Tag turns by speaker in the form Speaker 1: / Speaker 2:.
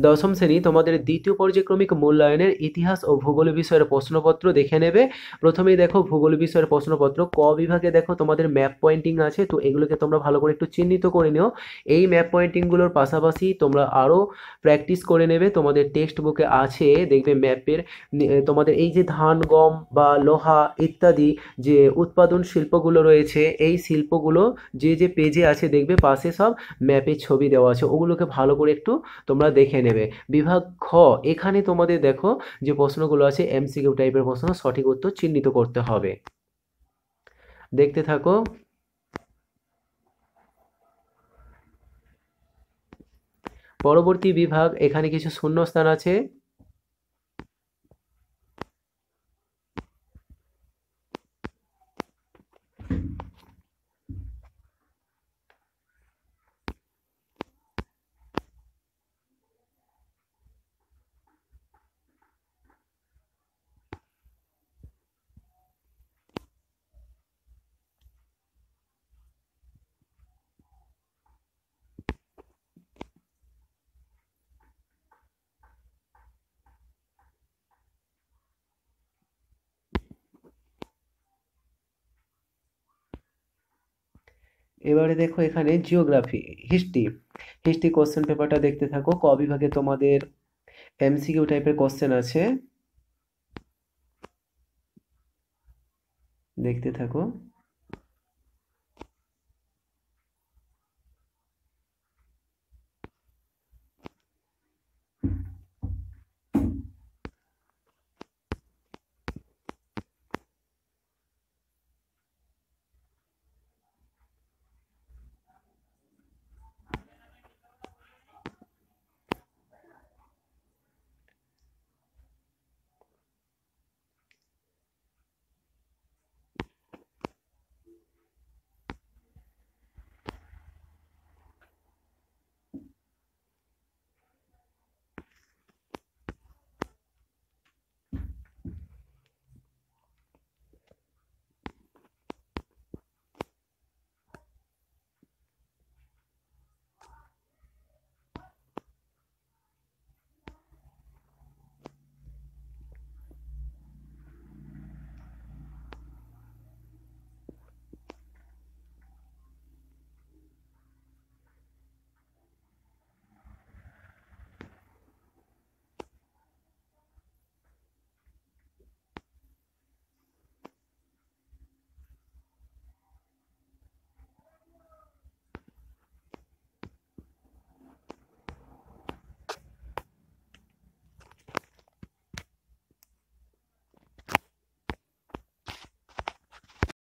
Speaker 1: দশম শ্রেণী তোমাদের দ্বিতীয় পর্যায়ক্রমিক মূল্যায়নের ইতিহাস ও ভূগোল বিষয়ের প্রশ্নপত্র দেখে নেবে। প্রথমেই দেখো ভূগোল বিষয়ের প্রশ্নপত্র ক বিভাগে দেখো তোমাদের ম্যাপ পয়েন্টিং আছে, তো এগুলোকে তোমরা ভালো করে একটু চিহ্নিত করে নিও। এই ম্যাপ পয়েন্টিংগুলোর পাশাপাশি তোমরা আরও প্র্যাকটিস করে নেবে। তোমাদের টেক্সট বুকে আছে দেখবে ম্যাপের তোমাদের এই যে ধান গম বা লোহা ইত্যাদি যে উৎপাদন শিল্পগুলো রয়েছে, এই শিল্পগুলো যে যে পেজে আছে দেখবে পাশে সব ম্যাপের ছবি দেওয়া আছে, ওগুলোকে ভালো করে একটু তোমরা দেখে নেবে। বিভাগ খ, এখানে তোমাদের দেখো যে প্রশ্নগুলো আছে এমসিকিউ টাইপের প্রশ্ন, সঠিক উত্তর চিহ্নিত করতে হবে। দেখতে থাকো। পরবর্তী বিভাগ, এখানে কিছু শূন্যস্থান আছে। এবারে দেখো এখানে জিওগ্রাফি, হিস্ট্রি, হিস্ট্রি কোশ্চেন পেপারটা দেখতে থাকো। ক বিভাগে তোমাদের এমসিকিউ টাইপের কোশ্চেন আছে, দেখতে থাকো।